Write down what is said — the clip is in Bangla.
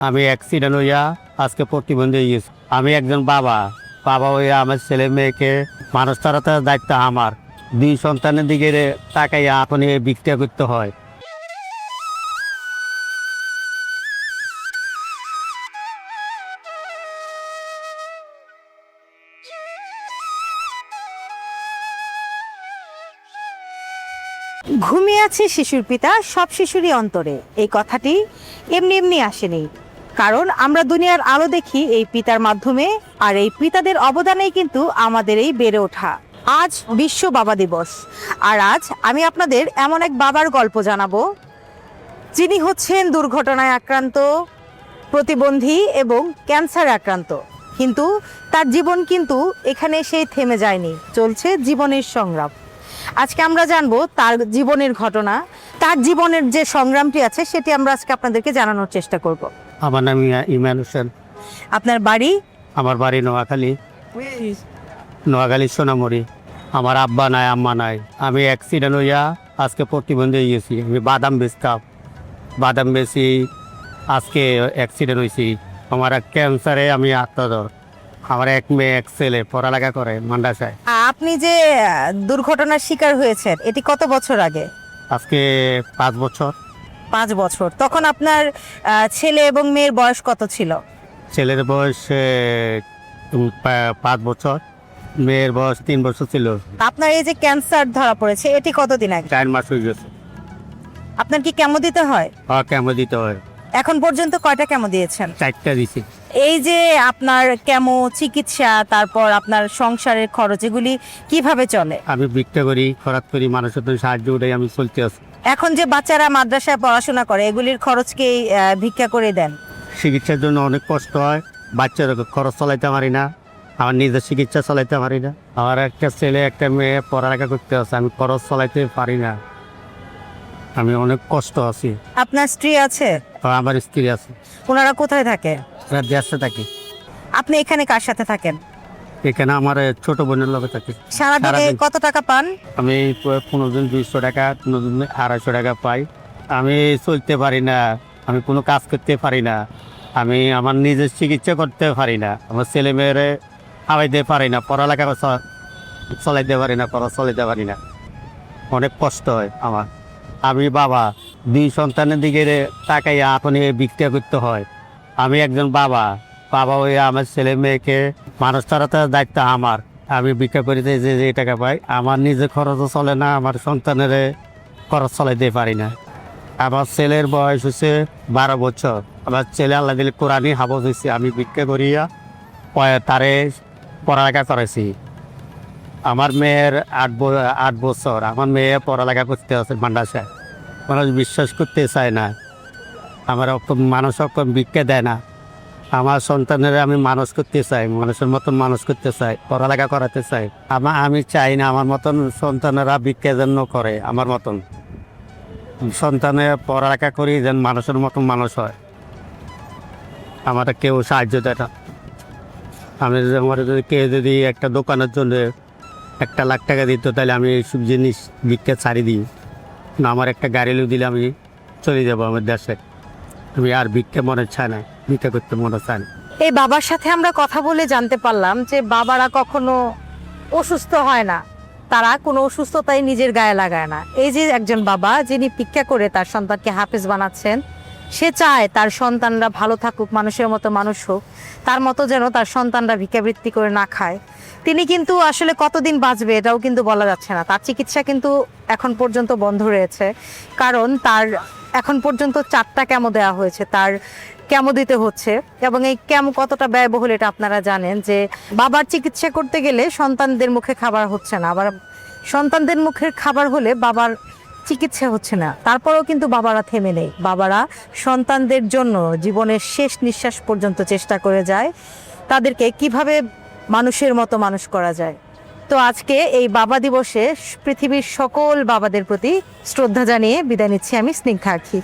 আমি অ্যাক্সিডেন্ট হইয়া আজকে প্রতিবন্ধী হয়ে গেছি। আমি একজন বাবা বাবা হইয়া আমার ছেলে মেয়েকে মানুষ তাড়াতে দায়িত্ব আমার। দুই সন্তানের দিকে তাকাইয়া আপনি ভিক্ষা করতে হয়। ঘুমিয়ে আছে শিশুর পিতা, সব শিশুরই অন্তরে। এই কথাটি এমনি এমনি আসেনি, কারণ আমরা দুনিয়ার আলো দেখি এই পিতার মাধ্যমে, আর এই পিতাদের অবদানেই কিন্তু আমাদের এই বেড়ে ওঠা। আজ বিশ্ব বাবা দিবস, আর আজ আমি আপনাদের এমন এক বাবার গল্প জানাবো, যিনি হচ্ছেন দুর্ঘটনায় আক্রান্ত, প্রতিবন্ধী এবং ক্যান্সারে আক্রান্ত। কিন্তু তার জীবন কিন্তু এখানে সেই থেমে যায়নি, চলছে জীবনের সংগ্রাম। আজকে আমরা জানবো তার জীবনের ঘটনা, তার জীবনের যে সংগ্রামটি আছে সেটি আমরা আজকে আপনাদেরকে জানানোর চেষ্টা করব। আমার নাম ইমান হোসেন। আপনার বাড়ি? আমার বাড়ি নোয়াখালী সোনামুড়ি। আমার আব্বা নাই, আম্মা নাই। আমি অ্যাক্সিডেন্ট হইয়া আজকে প্রতিবন্ধী হয়ে গেছি। আমি বাদাম বেচতাম, বাদাম বেশি আজকে অ্যাক্সিডেন্ট হয়েছি। আমার ক্যান্সারে আমি আত্মধর। আমার এক মেয়ে এক ছেলে পড়ালেখা করে মান্ডাসায়। আপনি যে দুর্ঘটনার শিকার হয়েছেন এটি কত বছর আগে? আজকে 5 বছর। 5 বছর। তখন আপনার ছেলে এবং মেয়ের বয়স কত ছিল? ছেলের বয়স 5 বছর, মেয়ের বয়স 3 বছর ছিল। আপনার এই যে ক্যান্সার ধরা পড়েছে এটি কতদিন আগে? 4 মাস হয়ে গেছে। আপনার কি কেমো দিতে হয়? কেমো দিতে হয়। এখন পর্যন্ত কয়টা কেমো দিয়েছেন? 4টা দিছি। এই যে আপনার কেমো, চিকিৎসা, তারপর আপনার সংসারের খরচ, এগুলি কিভাবে চলে? আমি ভিক্ষা করি, খরচ করি, মানুষের তো সাহায্য উঠাই আমি চলতে আছি। এখন যে বাচ্চারা মাদ্রাসায় পড়াশোনা করে এগুলির খরচকে ভিক্ষা করে দেন? চিকিৎসার জন্য অনেক কষ্ট হয়। বাচ্চার খরচ চালাইতে পারি না, আমার নিজের চিকিৎসা চালাইতে পারি না। আমার একটা ছেলে একটা মেয়ে পড়ালেখা করতে আছে, আমি খরচ চালাইতে পারি না। আমি অনেক কষ্ট আছি। আপনার স্ত্রী আছে? আমার স্ত্রী আছে। ওনারা কোথায় থাকে? এরা দেশে থাকি। আপনি এখানে কার সাথে থাকেন? এখানে আমার ছোট বোনের লগে থাকি। সারাদিনে কত টাকা পান? আমি 15 দিন 200 টাকা, 15 দিন 250 টাকা পাই। আমি চলতে পারি না, আমি কোনো কাজ করতে পারি না, আমি আমার নিজের চিকিৎসা করতে পারি না, আমার ছেলে মেয়েরে খাওয়াইতে পারি না, পড়ালেখা চলাইতে পারি না, খরচ চালাইতে পারি না। অনেক কষ্ট হয় আমার। আমি বাবা, 2 সন্তানের দিকে তাকাইয়া আপনি ভিক্ষা করতে হয়। আমি একজন বাবা বাবা হইয়া আমার ছেলে মেয়েকে মানুষ তাড়াতে দায়িত্ব আমার। আমি ভিক্ষা করিতে যে টাকা পাই, আমার নিজের খরচও চলে না, আমার সন্তানের খরচ চালাইতে পারি না। আমার ছেলের বয়স হচ্ছে 12 বছর। আমার ছেলে আল্লাহ দিলে কোরআনই হাফজ হয়েছে। আমি ভিক্ষা করিয়া তারে পড়ালেখা করেছি। আমার মেয়ের 8 বছর। আমার মেয়ে পড়ালেখা করতে আছে মাদ্রাসায়। মানুষ বিশ্বাস করতে চায় না, আমার মানুষ ভিক্ষা দেয় না। আমার সন্তানের আমি মানুষ করতে চাই, মানুষের মতন মানুষ করতে চাই, পড়ালেখা করাতে চাই। আমি চাই না আমার মতন সন্তানেরা ভিক্ষা যেন করে। আমার মতন সন্তানের পড়ালেখা করি যেন মানুষের মতন মানুষ হয়। আমার কেউ সাহায্য দেয় না। আমি আমার কেউ যদি একটা দোকানের জন্য 1 লাখ টাকা দিত, তাহলে আমি এইসব জিনিস ভিক্ষা ছাড়ি দিই না। আমার একটা গাড়ি দিলে আমি চলে যাবো আমার দেশে। আমি আর ভিক্ষা মনে চাই না, ভিক্ষা করতে মনে চাই না। এই বাবার সাথে আমরা কথা বলে জানতে পারলাম যে বাবারা কখনো অসুস্থ হয় না, তারা কোনো অসুস্থতাই নিজের গায়ে লাগায় না। এই যে একজন বাবা যিনি ভিক্ষা করে তার সন্তানকে হাফেজ বানাচ্ছেন, সে চায় তার সন্তানরা ভালো থাকুক, মানুষের মতো মানুষ হোক, তার মতো যেন তার সন্তানরা ভিক্ষাবৃত্তি করে না খায়। তিনি কিন্তু আসলে কতদিন বাঁচবে এটাও কিন্তু বলা যাচ্ছে না। তার চিকিৎসা কিন্তু এখন পর্যন্ত বন্ধ রয়েছে, কারণ তার এখন পর্যন্ত 4টা কেমো দেওয়া হয়েছে, তার কেমো দিতে হচ্ছে। এবং এই কেমো কতটা ব্যয়বহুল এটা আপনারা জানেন, যে বাবার চিকিৎসা করতে গেলে সন্তানদের মুখে খাবার হচ্ছে না, আবার সন্তানদের মুখের খাবার হলে বাবার চিকিৎসা হচ্ছে না। তারপরেও কিন্তু বাবারা থেমে নেই, বাবারা সন্তানদের জন্য জীবনের শেষ নিঃশ্বাস পর্যন্ত চেষ্টা করে যায় তাদেরকে কিভাবে মানুষের মতো মানুষ করা যায়। তো আজকে এই বাবা দিবসে পৃথিবীর সকল বাবাদের প্রতি শ্রদ্ধা জানিয়ে বিদায় নিচ্ছি আমি, স্নিগ্ধা আখি।